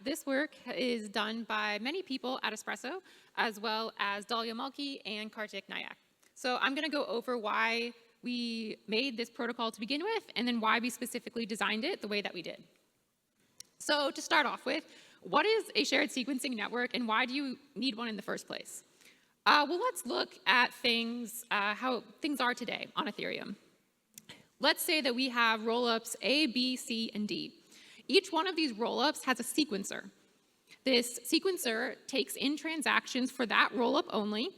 This work is done by many people at Espresso, as well as Dalia Mulkey and Kartik Nayak. So I'm going to go over why we made this protocol to begin with, and then why we specifically designed it the way that we did. So to start off with, what is a shared sequencing network, and why do you need one in the first place? Well, let's look at things, how things are today on Ethereum. Let's say that we have rollups A, B, C, and D. Each one of these rollups has a sequencer. This sequencer takes in transactions for that rollup only,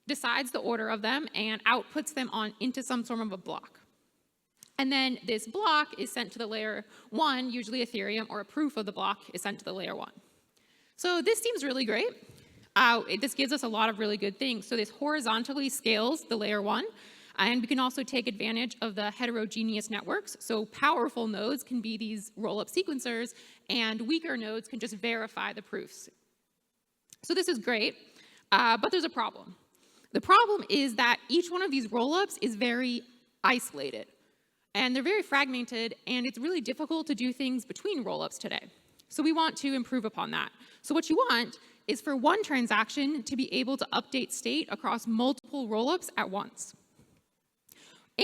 decides the order of them, and outputs them into some sort of a block. And then this block is sent to the layer 1, usually Ethereum, or a proof of the block is sent to the layer 1. So this seems really great. This gives us a lot of really good things. So this horizontally scales the layer 1, and we can also take advantage of the heterogeneous networks. So powerful nodes can be these roll-up sequencers, and weaker nodes can just verify the proofs. So this is great, but there's a problem. The problem is that each one of these roll-ups is very isolated, and they're very fragmented, and it's really difficult to do things between roll-ups today. So we want to improve upon that. So what you want is for one transaction to be able to update state across multiple roll-ups at once.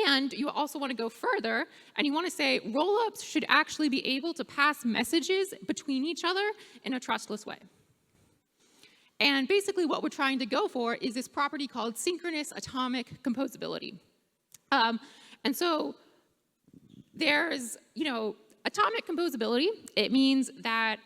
And you also want to go further, and you want to say roll-ups should actually be able to pass messages between each other in a trustless way. And basically what we're trying to go for is this property called synchronous atomic composability. And so there's, atomic composability. It means that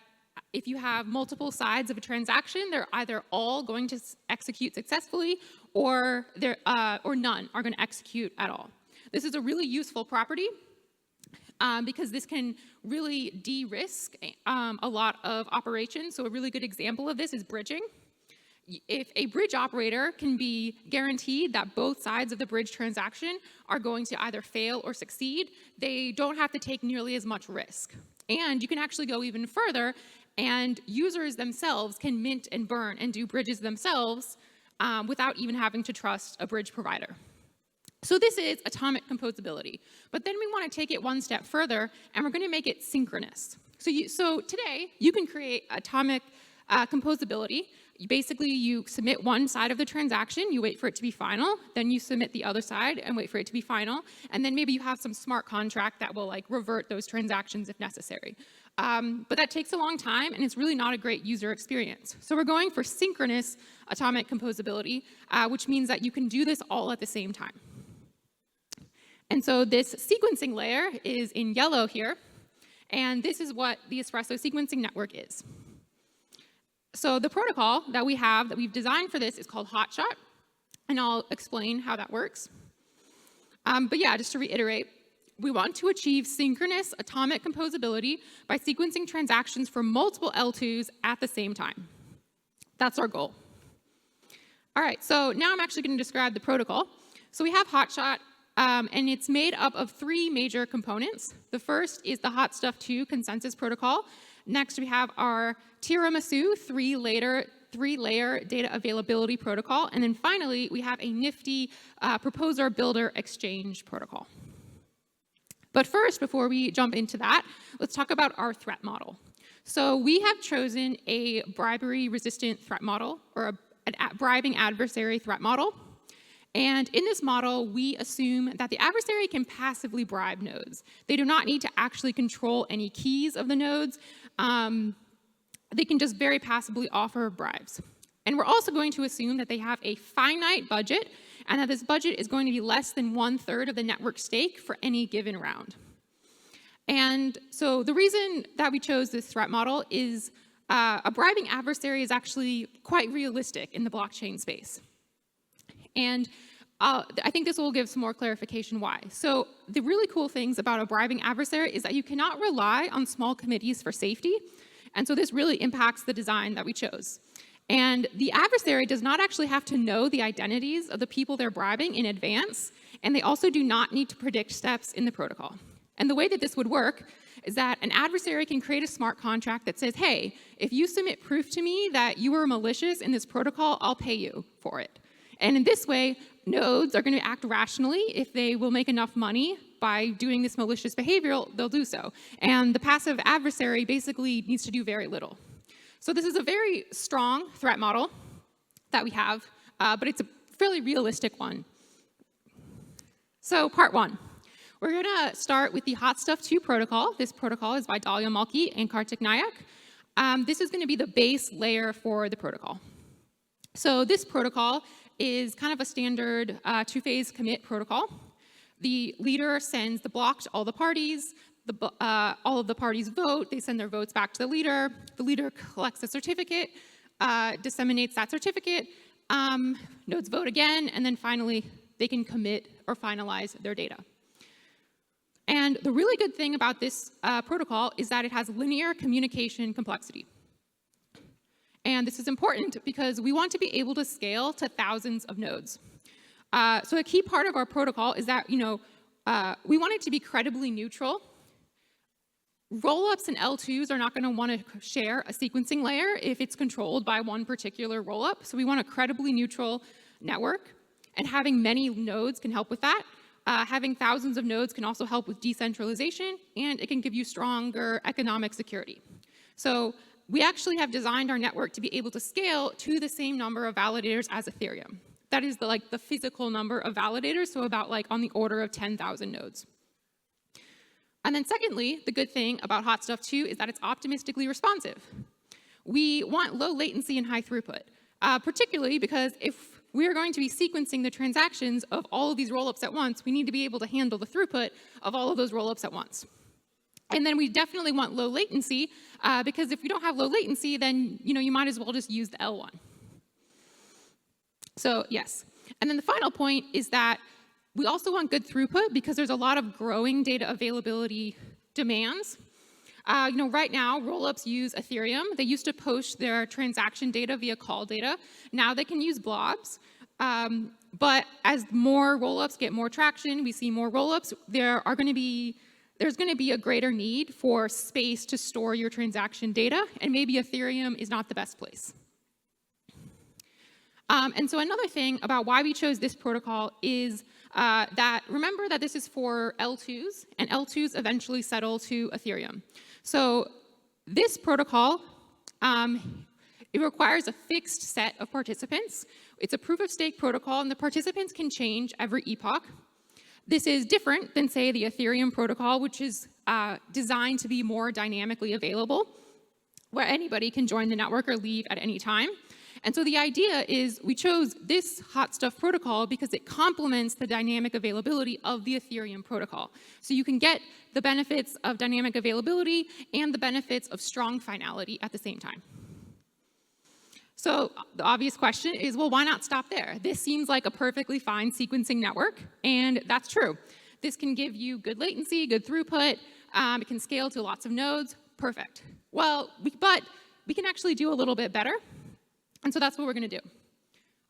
if you have multiple sides of a transaction, they're either all going to execute successfully, or none are going to execute at all. This is a really useful property because this can really de-risk a lot of operations. So a really good example of this is bridging. If a bridge operator can be guaranteed that both sides of the bridge transaction are going to either fail or succeed, they don't have to take nearly as much risk. And you can actually go even further, and users themselves can mint and burn and do bridges themselves without even having to trust a bridge provider. So this is atomic composability. But then we want to take it one step further, and we're going to make it synchronous. So today, you can create atomic composability. Basically, you submit one side of the transaction, you wait for it to be final, then you submit the other side and wait for it to be final, and then maybe you have some smart contract that will revert those transactions if necessary. But that takes a long time, and it's really not a great user experience. So we're going for synchronous atomic composability, which means that you can do this all at the same time. And so this sequencing layer is in yellow here, and this is what the Espresso sequencing network is. So the protocol that we've designed for this is called Hotshot, and I'll explain how that works. But yeah, just to reiterate, we want to achieve synchronous atomic composability by sequencing transactions for multiple L2s at the same time. That's our goal. All right, so now I'm actually going to describe the protocol. So we have Hotshot, and it's made up of 3 major components. The first is the Hot Stuff 2 consensus protocol. Next, we have our Tiramisu 3-layer data availability protocol. And then finally, we have a nifty proposer builder exchange protocol. But first, before we jump into that, let's talk about our threat model. So we have chosen a bribery-resistant threat model, or a bribing adversary threat model. And in this model, we assume that the adversary can passively bribe nodes. They do not need to actually control any keys of the nodes. They can just very passively offer bribes. And we're also going to assume that they have a finite budget, and that this budget is going to be less than 1/3 of the network stake for any given round. And so the reason that we chose this threat model is a bribing adversary is actually quite realistic in the blockchain space. And I think this will give some more clarification why. So the really cool things about a bribing adversary is that you cannot rely on small committees for safety. And so this really impacts the design that we chose. And the adversary does not actually have to know the identities of the people they're bribing in advance. And they also do not need to predict steps in the protocol. And the way that this would work is that an adversary can create a smart contract that says, hey, if you submit proof to me that you were malicious in this protocol, I'll pay you for it. And in this way, nodes are going to act rationally. If they will make enough money by doing this malicious behavior, they'll do so. And the passive adversary basically needs to do very little. So this is a very strong threat model that we have, but it's a fairly realistic one. So part one, we're going to start with the Hot Stuff 2 protocol. This protocol is by Dalia Mulkey and Kartik Nayak. This is going to be the base layer for the protocol. So this protocol is kind of a standard two-phase commit protocol. The leader sends the block to all the parties. All of the parties vote. They send their votes back to the leader. The leader collects a certificate, disseminates that certificate. Nodes vote again, and then finally, they can commit or finalize their data. And the really good thing about this protocol is that it has linear communication complexity. And this is important because we want to be able to scale to thousands of nodes. So a key part of our protocol is that, we want it to be credibly neutral. Rollups and L2s are not going to want to share a sequencing layer if it's controlled by one particular rollup. So we want a credibly neutral network, and having many nodes can help with that. Having thousands of nodes can also help with decentralization, and it can give you stronger economic security. So we actually have designed our network to be able to scale to the same number of validators as Ethereum. That is the physical number of validators, so about on the order of 10,000 nodes. And then secondly, the good thing about Hot Stuff 2 is that it's optimistically responsive. We want low latency and high throughput, particularly because if we're going to be sequencing the transactions of all of these rollups at once, we need to be able to handle the throughput of all of those rollups at once. And then we definitely want low latency, because if we don't have low latency, then you might as well just use the L1. So yes. And then the final point is that we also want good throughput because there's a lot of growing data availability demands. Right now, rollups use Ethereum. They used to post their transaction data via call data. Now they can use blobs. But as more rollups get more traction, we see more rollups, there's going to be a greater need for space to store your transaction data, and maybe Ethereum is not the best place. And so another thing about why we chose this protocol is remember that this is for L2s, and L2s eventually settle to Ethereum. So this protocol, it requires a fixed set of participants. It's a proof-of-stake protocol, and the participants can change every epoch. This is different than, say, the Ethereum protocol, which is designed to be more dynamically available, where anybody can join the network or leave at any time. And so the idea is we chose this Hot Stuff protocol because it complements the dynamic availability of the Ethereum protocol. So you can get the benefits of dynamic availability and the benefits of strong finality at the same time. So the obvious question is, well, why not stop there? This seems like a perfectly fine sequencing network, and that's true. This can give you good latency, good throughput. It can scale to lots of nodes. Perfect. Well, but we can actually do a little bit better. And so that's what we're going to do.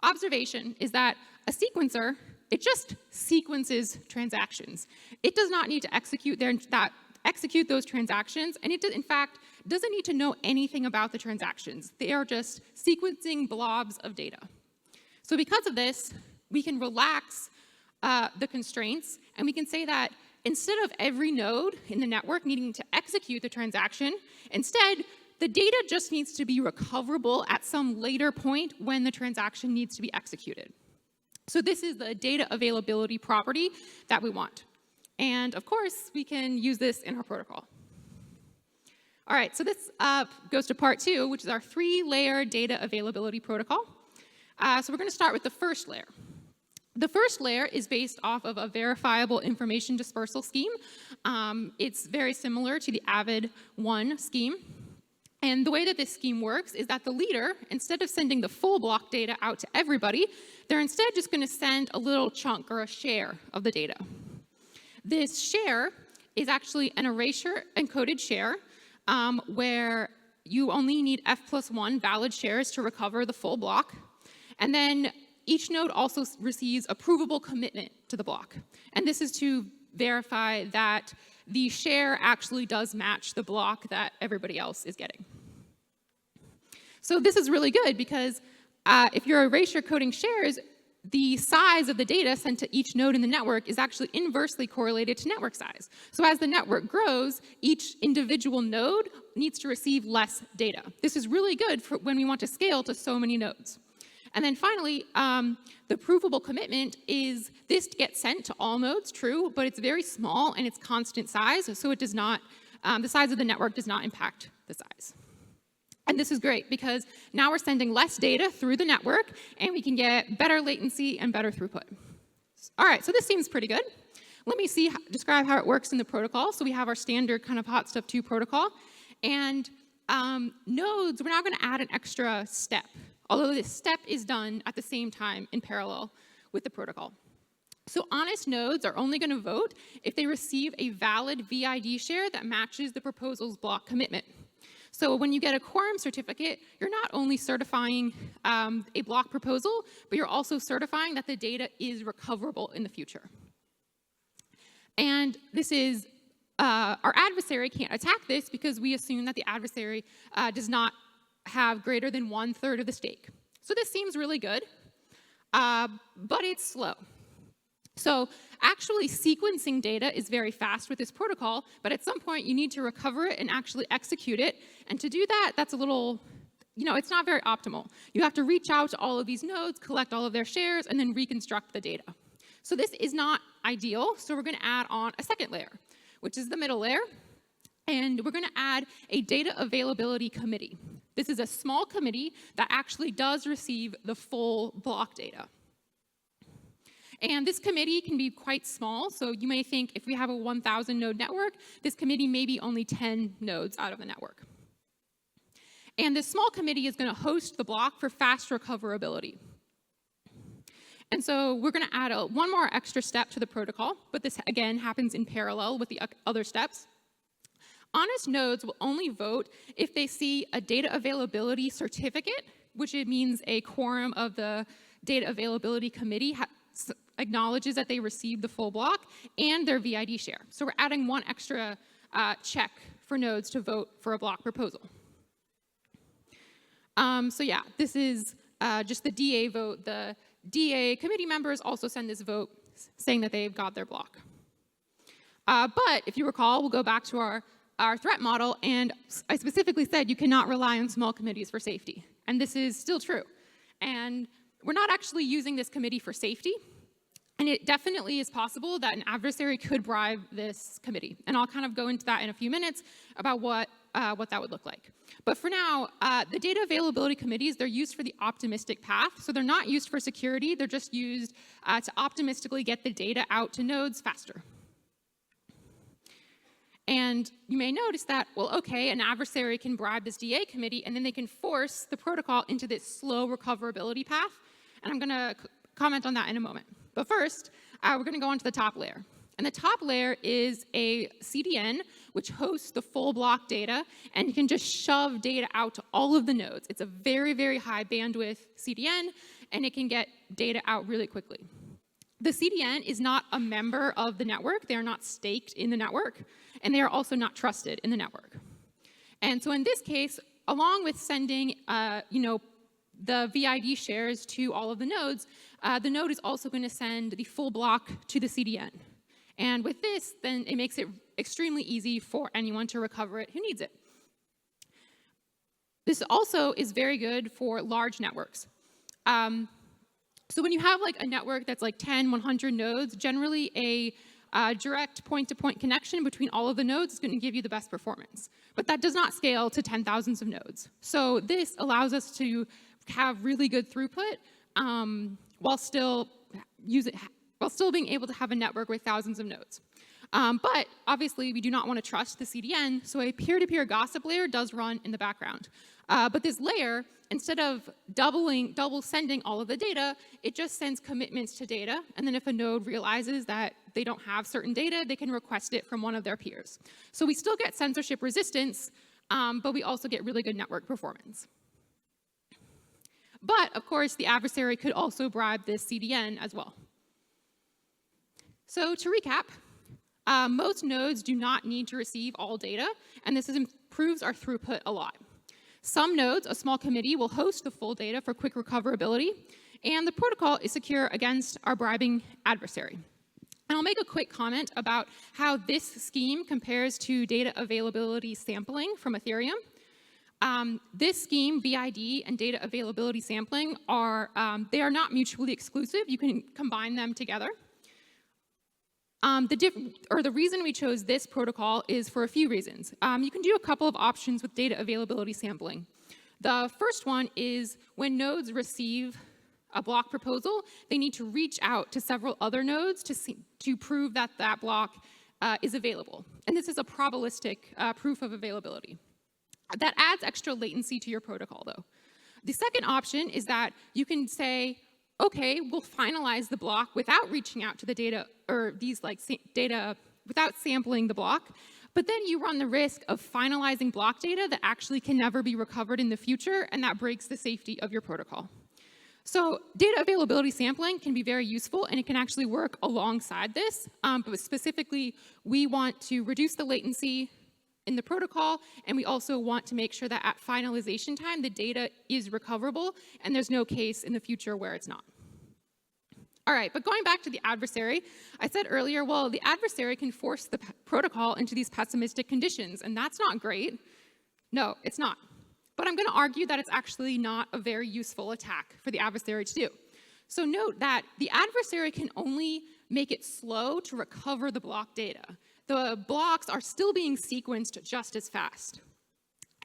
Observation is that a sequencer, it just sequences transactions. It does not need to execute those transactions, and it, in fact, doesn't need to know anything about the transactions. They are just sequencing blobs of data. So because of this, we can relax the constraints, and we can say that instead of every node in the network needing to execute the transaction, instead, the data just needs to be recoverable at some later point when the transaction needs to be executed. So this is the data availability property that we want. And of course, we can use this in our protocol. All right, so this goes to part 2, which is our 3-layer data availability protocol. So we're going to start with the first layer. The first layer is based off of a verifiable information dispersal scheme. It's very similar to the Avid1 scheme. And the way that this scheme works is that the leader, instead of sending the full block data out to everybody, they're instead just going to send a little chunk or a share of the data. This share is actually an erasure encoded share where you only need F+1 valid shares to recover the full block. And then each node also receives a provable commitment to the block. And this is to verify that the share actually does match the block that everybody else is getting. So this is really good because if you're erasure coding shares, the size of the data sent to each node in the network is actually inversely correlated to network size. So as the network grows, each individual node needs to receive less data. This is really good for when we want to scale to so many nodes. And then finally, the provable commitment is this gets sent to all nodes, true, but it's very small and it's constant size, so it does not, the size of the network does not impact the size. And this is great because now we're sending less data through the network and we can get better latency and better throughput. All right, so this seems pretty good. Let me describe how it works in the protocol. So we have our standard kind of hot stuff 2 protocol. And nodes, we're now going to add an extra step, although this step is done at the same time in parallel with the protocol. So honest nodes are only going to vote if they receive a valid VID share that matches the proposal's block commitment. So when you get a quorum certificate, you're not only certifying a block proposal, but you're also certifying that the data is recoverable in the future. And this is, our adversary can't attack this because we assume that the adversary does not have greater than 1/3 of the stake. So this seems really good, but it's slow. So actually sequencing data is very fast with this protocol, but at some point you need to recover it and actually execute it. And to do that, that's a little, it's not very optimal. You have to reach out to all of these nodes, collect all of their shares, and then reconstruct the data. So this is not ideal, so we're going to add on a second layer, which is the middle layer. And we're going to add a data availability committee. This is a small committee that actually does receive the full block data. And this committee can be quite small, so you may think if we have a 1,000 node network, this committee may be only 10 nodes out of the network. And this small committee is going to host the block for fast recoverability. And so we're going to add one more extra step to the protocol, but this again happens in parallel with the other steps. Honest nodes will only vote if they see a data availability certificate, which it means a quorum of the data availability committee acknowledges that they received the full block and their VID share. So we're adding one extra check for nodes to vote for a block proposal. So yeah, this is just the DA vote. The DA committee members also send this vote saying that they've got their block. But if you recall, we'll go back to our threat model, and I specifically said you cannot rely on small committees for safety. And this is still true. And we're not actually using this committee for safety. And it definitely is possible that an adversary could bribe this committee. And I'll kind of go into that in a few minutes about what that would look like. But for now, the data availability committees, they're used for the optimistic path. So they're not used for security. They're just used to optimistically get the data out to nodes faster. And you may notice that, well, okay, an adversary can bribe this DA committee, and then they can force the protocol into this slow recoverability path. And I'm going to comment on that in a moment. But first, we're going to go on to the top layer. And the top layer is a CDN, which hosts the full block data, and you can just shove data out to all of the nodes. It's a very, very high bandwidth CDN, and it can get data out really quickly. The CDN is not a member of the network. They are not staked in the network, and they are also not trusted in the network. And so in this case, along with sending, the VID shares to all of the nodes, the node is also going to send the full block to the CDN. And with this, then it makes it extremely easy for anyone to recover it who needs it. This also is very good for large networks. So when you have like a network that's like 10, 100 nodes, generally a direct point-to-point connection between all of the nodes is going to give you the best performance. But that does not scale to 10,000s of nodes. So this allows us to have really good throughput while still being able to have a network with thousands of nodes. But obviously, we do not want to trust the CDN, so a peer-to-peer gossip layer does run in the background. But this layer, instead of double sending all of the data, it just sends commitments to data, and then if a node realizes that they don't have certain data, they can request it from one of their peers. So we still get censorship resistance, but we also get really good network performance. But, of course, the adversary could also bribe this CDN as well. So to recap, most nodes do not need to receive all data, and this improves our throughput a lot. Some nodes, a small committee, will host the full data for quick recoverability. And the protocol is secure against our bribing adversary. And I'll make a quick comment about how this scheme compares to data availability sampling from Ethereum. This scheme, VID and data availability sampling, they are not mutually exclusive. You can combine them together. The reason we chose this protocol is for a few reasons. You can do a couple of options with data availability sampling. The first one is when nodes receive a block proposal, they need to reach out to several other nodes to prove that that block is available. And this is a probabilistic proof of availability. That adds extra latency to your protocol, though. The second option is that you can say, okay, we'll finalize the block without reaching out to the data, or data without sampling the block, but then you run the risk of finalizing block data that actually can never be recovered in the future, and that breaks the safety of your protocol. So data availability sampling can be very useful, and it can actually work alongside this, but specifically, we want to reduce the latency in the protocol, and we also want to make sure that at finalization time, the data is recoverable, and there's no case in the future where it's not. All right, but going back to the adversary, I said earlier, well, the adversary can force the protocol into these pessimistic conditions, and that's not great. No, it's not. But I'm going to argue that it's actually not a very useful attack for the adversary to do. So note that the adversary can only make it slow to recover the block data. The blocks are still being sequenced just as fast.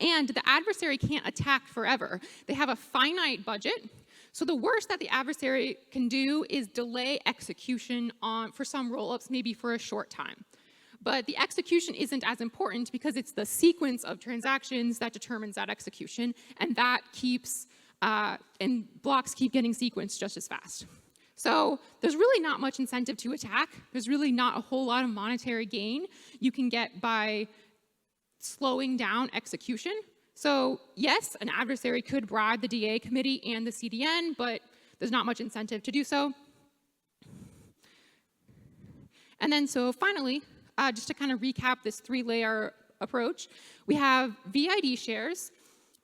And the adversary can't attack forever. They have a finite budget. So the worst that the adversary can do is delay execution for some rollups, maybe for a short time. But the execution isn't as important because it's the sequence of transactions that determines that execution, and that keeps, and blocks keep getting sequenced just as fast. So there's really not much incentive to attack. There's really not a whole lot of monetary gain you can get by slowing down execution. So yes, an adversary could bribe the DA committee and the CDN, but there's not much incentive to do so. And then so finally, just to kind of recap this three-layer approach, we have VID shares.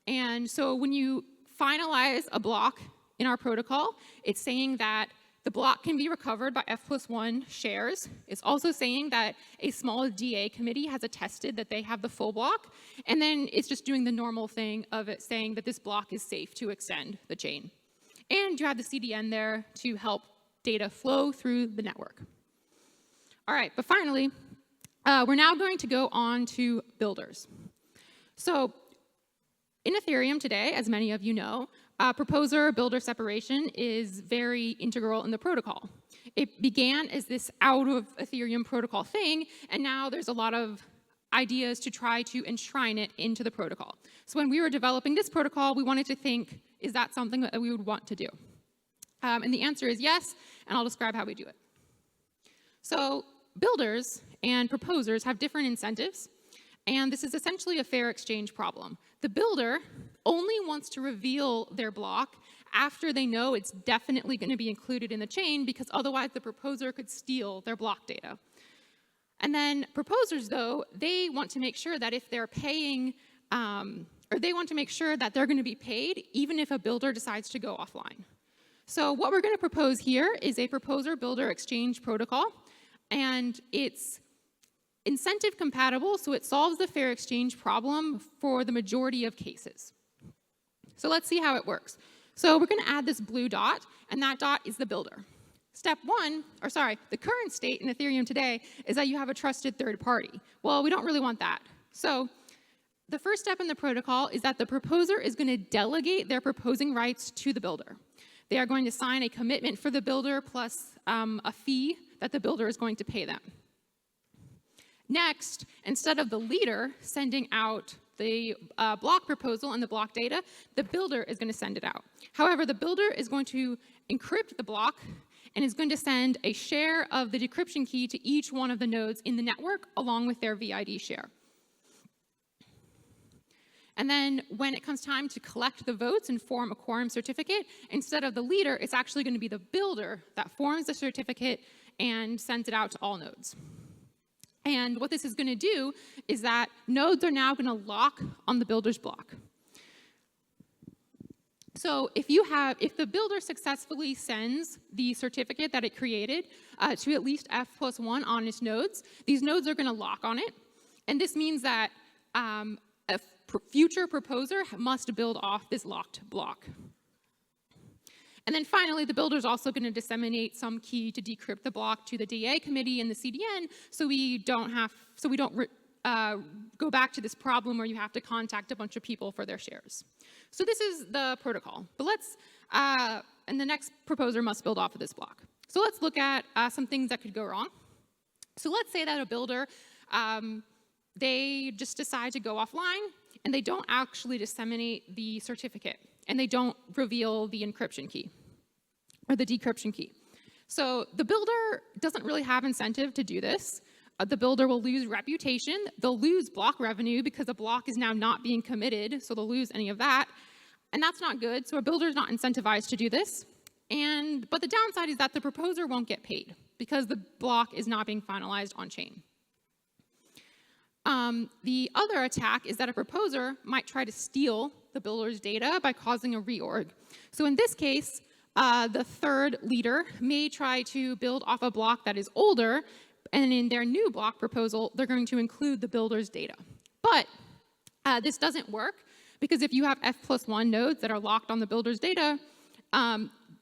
And so when you finalize a block in our protocol, it's saying that the block can be recovered by F+1 shares. It's also saying that a small DA committee has attested that they have the full block. And then it's just doing the normal thing of it saying that this block is safe to extend the chain. And you have the CDN there to help data flow through the network. All right, but finally, we're now going to go on to builders. So in Ethereum today, as many of you know, proposer-builder separation is very integral in the protocol. It began as this out-of-Ethereum protocol thing, and now there's a lot of ideas to try to enshrine it into the protocol. So when we were developing this protocol, we wanted to think, is that something that we would want to do? And the answer is yes, and I'll describe how we do it. So builders and proposers have different incentives, and this is essentially a fair exchange problem. The builder only wants to reveal their block after they know it's definitely going to be included in the chain, because otherwise the proposer could steal their block data. And then proposers, though, they want to make sure that if they're paying, or they want to make sure that they're going to be paid even if a builder decides to go offline. So what we're going to propose here is a proposer-builder exchange protocol, and it's incentive compatible, so it solves the fair exchange problem for the majority of cases. So let's see how it works. So we're going to add this blue dot, and that dot is the builder. Step one, or sorry, the current state in Ethereum today is that you have a trusted third party. Well, we don't really want that. So the first step in the protocol is that the proposer is going to delegate their proposing rights to the builder. They are going to sign a commitment for the builder plus a fee that the builder is going to pay them. Next, instead of the leader sending out the block proposal and the block data, the builder is going to send it out. However, the builder is going to encrypt the block and is going to send a share of the decryption key to each one of the nodes in the network along with their VID share. And then when it comes time to collect the votes and form a quorum certificate, instead of the leader, it's actually going to be the builder that forms the certificate and sends it out to all nodes. And what this is going to do is that nodes are now going to lock on the builder's block. So if the builder successfully sends the certificate that it created to at least F+1 honest nodes, these nodes are going to lock on it. And this means that a future proposer must build off this locked block. And then finally, the builder is also going to disseminate some key to decrypt the block to the DA committee and the CDN, so we don't go back to this problem where you have to contact a bunch of people for their shares. So this is the protocol. But and the next proposer must build off of this block. So let's look at some things that could go wrong. So let's say that a builder, they just decide to go offline, and they don't actually disseminate the certificate, and they don't reveal the encryption key, or the decryption key. So the builder doesn't really have incentive to do this. The builder will lose reputation. They'll lose block revenue because the block is now not being committed, so they'll lose any of that. And that's not good, so a builder is not incentivized to do this. But the downside is that the proposer won't get paid because the block is not being finalized on chain. The other attack is that a proposer might try to steal the builder's data by causing a reorg. So in this case, the third leader may try to build off a block that is older, and in their new block proposal, they're going to include the builder's data. But this doesn't work, because if you have F+1 nodes that are locked on the builder's data,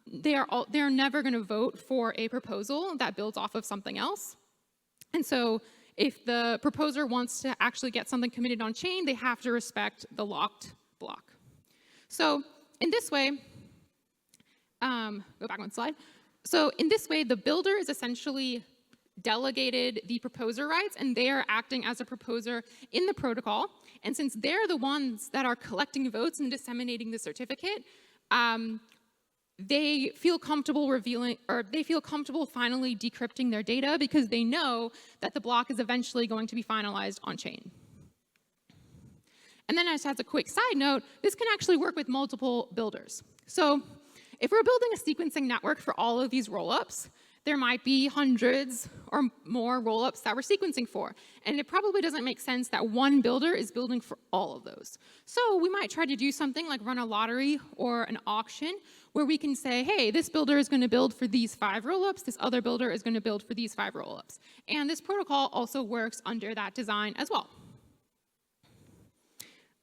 they're never going to vote for a proposal that builds off of something else. And so if the proposer wants to actually get something committed on chain, they have to respect the locked block. So in this way, go back one slide. So in this way, the builder is essentially delegated the proposer rights, and they are acting as a proposer in the protocol. And since they're the ones that are collecting votes and disseminating the certificate, they feel comfortable finally decrypting their data because they know that the block is eventually going to be finalized on chain. And then just as a quick side note, this can actually work with multiple builders. So if we're building a sequencing network for all of these rollups, there might be hundreds or more rollups that we're sequencing for. And it probably doesn't make sense that one builder is building for all of those. So we might try to do something like run a lottery or an auction where we can say, hey, this builder is going to build for these 5 rollups, this other builder is going to build for these 5 rollups. And this protocol also works under that design as well.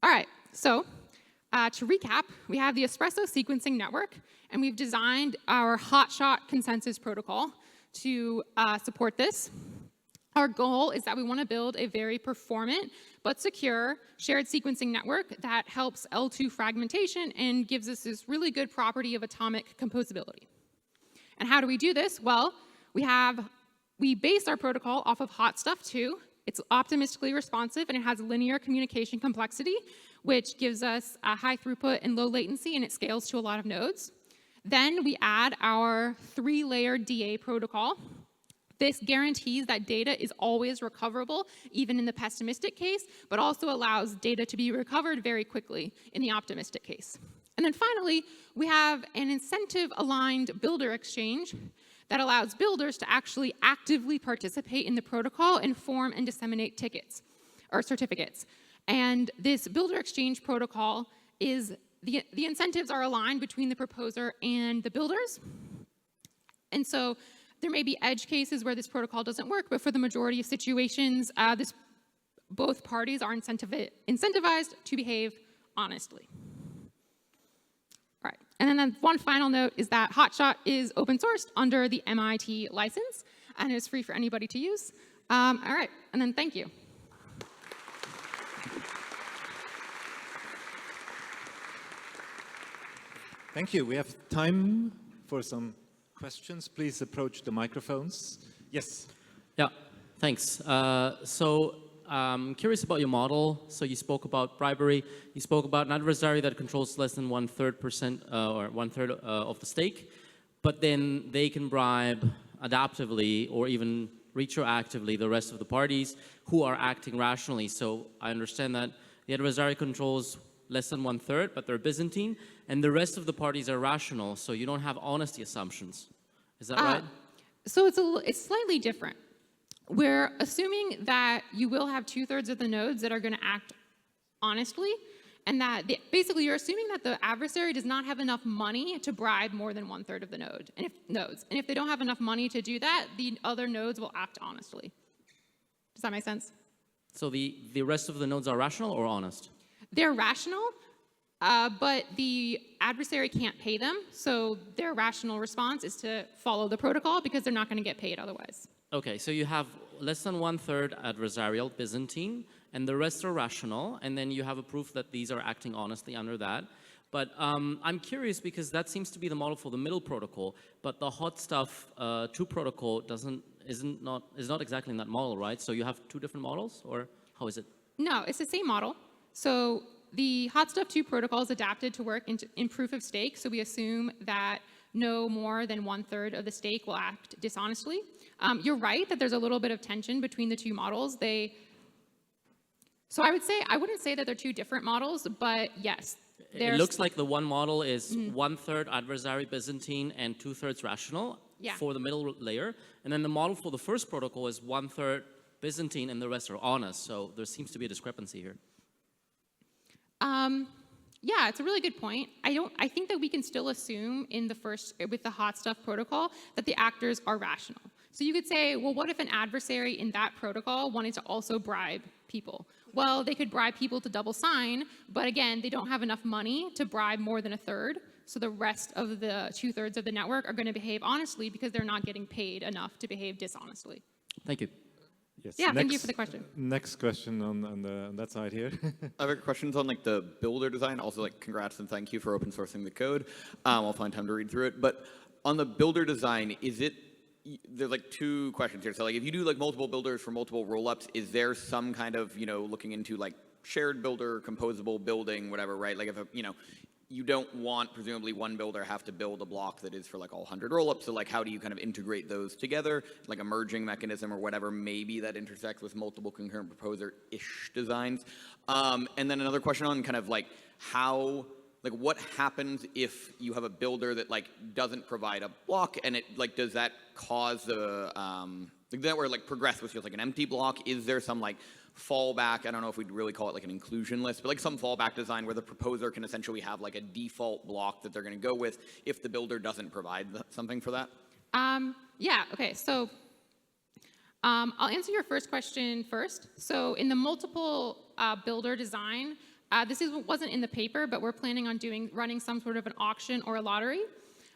All right, so to recap, we have the Espresso sequencing network, and we've designed our hotshot consensus protocol to support this. Our goal is that we want to build a very performant but secure shared sequencing network that helps L2 fragmentation and gives us this really good property of atomic composability. And how do we do this? Well, we base our protocol off of Hot Stuff 2. It's optimistically responsive, and it has linear communication complexity, which gives us a high throughput and low latency, and it scales to a lot of nodes. Then we add our 3-layer DA protocol. This guarantees that data is always recoverable, even in the pessimistic case, but also allows data to be recovered very quickly in the optimistic case. And then finally, we have an incentive-aligned builder exchange that allows builders to actually actively participate in the protocol and form and disseminate tickets or certificates. And this builder exchange protocol is, the incentives are aligned between the proposer and the builders. And so there may be edge cases where this protocol doesn't work, but for the majority of situations, both parties are incentivized to behave honestly. All right, and then one final note is that Hotshot is open sourced under the MIT license, and is free for anybody to use. All right, and then thank you. Thank you. We have time for some questions. Please approach the microphones. Yes. Yeah, thanks. So I'm curious about your model. So you spoke about bribery. You spoke about an adversary that controls less than 1/3% or 1/3 of the stake, but then they can bribe adaptively or even retroactively the rest of the parties who are acting rationally. So I understand that the adversary controls less than 1/3, but they're Byzantine, and the rest of the parties are rational, so you don't have honesty assumptions. Is that right? So it's slightly different. We're assuming that you will have 2/3 of the nodes that are going to act honestly, and that basically you're assuming that the adversary does not have enough money to bribe more than 1/3 of the nodes. And if they don't have enough money to do that, the other nodes will act honestly. Does that make sense? So the rest of the nodes are rational or honest? They're rational, but the adversary can't pay them, so their rational response is to follow the protocol because they're not going to get paid otherwise. Okay, so you have less than 1/3 adversarial, Byzantine, and the rest are rational, and then you have a proof that these are acting honestly under that. But I'm curious because that seems to be the model for the middle protocol, but the hot stuff 2 protocol is not exactly in that model, right? So you have 2 different models, or how is it? No, it's the same model. So the Hot Stuff 2 protocol is adapted to work in proof of stake, so we assume that no more than 1/3 of the stake will act dishonestly. You're right that there's a little bit of tension between the 2 models. So I wouldn't say that they're 2 different models, but yes. It looks like the one model is 1/3 adversary Byzantine and 2/3 rational for the middle layer. And then the model for the first protocol is 1/3 Byzantine and the rest are honest. So there seems to be a discrepancy here. Yeah, it's a really good point. I think that we can still assume with the hot stuff protocol that the actors are rational. So you could say, well, what if an adversary in that protocol wanted to also bribe people? Well, they could bribe people to double sign, but again, they don't have enough money to bribe more than 1/3. So the rest of the 2/3 of the network are going to behave honestly because they're not getting paid enough to behave dishonestly. Thank you. Yes. Yeah, thank you for the question. Next question on that side here. Other questions on like the builder design. Also, like congrats and thank you for open sourcing the code. I'll find time to read through it. But on the builder design, there's like 2 questions here. So like if you do like multiple builders for multiple rollups, is there some kind of, looking into like shared builder, composable building, whatever, right? Like if, you don't want presumably one builder have to build a block that is for like all 100 rollups. So like how do you kind of integrate those together? Like a merging mechanism or whatever, maybe that intersects with multiple concurrent proposer-ish designs. And then another question on kind of like what happens if you have a builder that like doesn't provide a block and it like does that cause that where like progress with just like an empty block? Is there some like fallback? I don't know if we'd really call it like an inclusion list, but like some fallback design where the proposer can essentially have like a default block that they're going to go with if the builder doesn't provide something for that? Yeah. Okay. So I'll answer your first question first. So in the multiple builder design. This wasn't in the paper, but we're planning on running some sort of an auction or a lottery.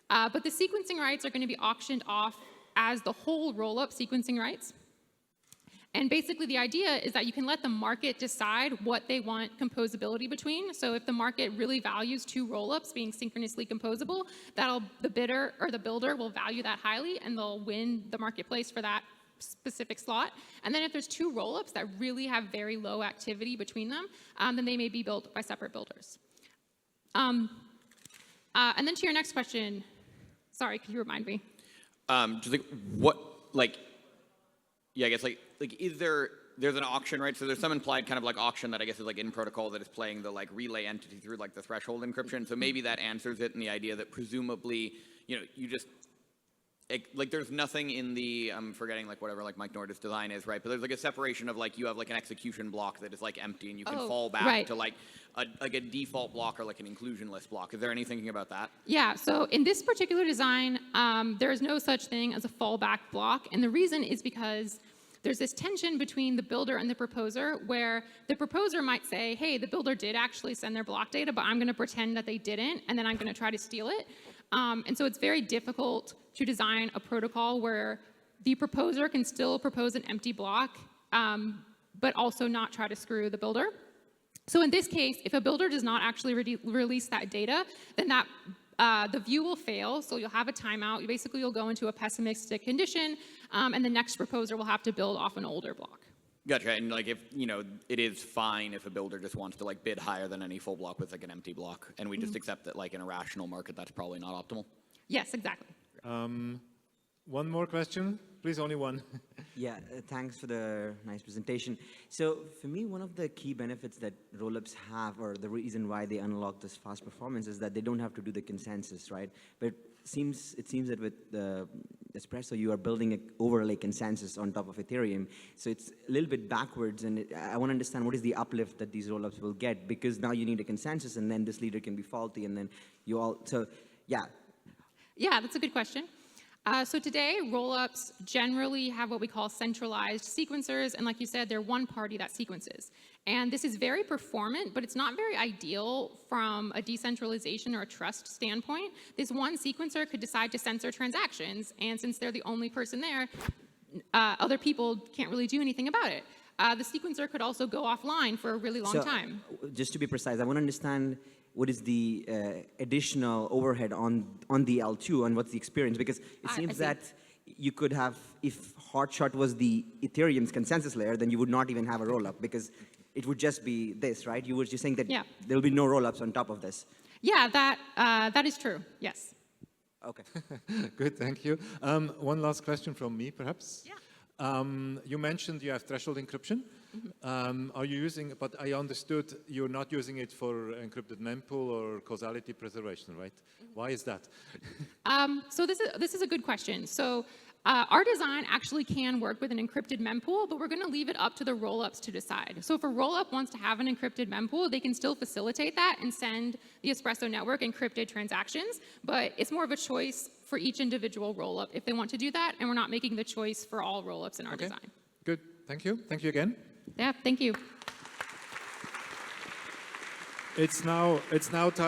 But the sequencing rights are going to be auctioned off as the whole roll-up sequencing rights. And basically the idea is that you can let the market decide what they want composability between. So if the market really values 2 roll-ups being synchronously composable, the bidder or the builder will value that highly and they'll win the marketplace for that specific slot. And then if there's 2 rollups that really have very low activity between them, then they may be built by separate builders. And then to your next question, sorry, could you remind me? Just I guess there's an auction, right? So there's some implied kind of like auction that I guess is like in protocol that is playing the like relay entity through like the threshold encryption. So maybe that answers it in the idea that presumably, you just like there's nothing in the I'm forgetting like whatever like Mike Norda's design is, right? But there's like a separation of like you have like an execution block that is like empty and you can fall back to like a default block or like an inclusion list block. Is there any thinking about that? Yeah, so in this particular design, there is no such thing as a fallback block. And the reason is because there's this tension between the builder and the proposer where the proposer might say, hey, the builder did actually send their block data, but I'm going to pretend that they didn't, and then I'm going to try to steal it. And so it's very difficult to design a protocol where the proposer can still propose an empty block, but also not try to screw the builder. So in this case, if a builder does not actually release that data, then the view will fail, so you'll have a timeout. Basically, you'll go into a pessimistic condition, and the next proposer will have to build off an older block. Gotcha. And like if, it is fine if a builder just wants to like bid higher than any full block with like an empty block, and we just accept that like in a rational market, that's probably not optimal. Yes, exactly. One more question, please, only one. Yeah, thanks for the nice presentation. So for me, one of the key benefits that rollups have, or the reason why they unlock this fast performance, is that they don't have to do the consensus, right? But it seems that with the Espresso, you are building an overlay consensus on top of Ethereum. So it's a little bit backwards, and I want to understand what is the uplift that these rollups will get, because now you need a consensus, and then this leader can be faulty, and then you all, so yeah. Yeah, that's a good question. So today, rollups generally have what we call centralized sequencers, and like you said, they're one party that sequences. And this is very performant, but it's not very ideal from a decentralization or a trust standpoint. This one sequencer could decide to censor transactions, and since they're the only person there, other people can't really do anything about it. The sequencer could also go offline for a really long time. Just to be precise, I want to understand what is the additional overhead on the L2 and what's the experience? Because it seems that you could have, if Hotshot was the Ethereum's consensus layer, then you would not even have a rollup, because it would just be this, right? You were just saying that there will be no rollups on top of this. Yeah, that is true, yes. Okay. Good, thank you. One last question from me, perhaps. Yeah. You mentioned you have threshold encryption. Are you using, but I understood you're not using it for encrypted mempool or causality preservation, right? Why is that? So this is a good question. So our design actually can work with an encrypted mempool, but we're going to leave it up to the rollups to decide. So if a rollup wants to have an encrypted mempool, they can still facilitate that and send the Espresso network encrypted transactions, but it's more of a choice for each individual rollup if they want to do that, and we're not making the choice for all rollups in our design. Good, thank you. Thank you again. Yeah, thank you. It's now time.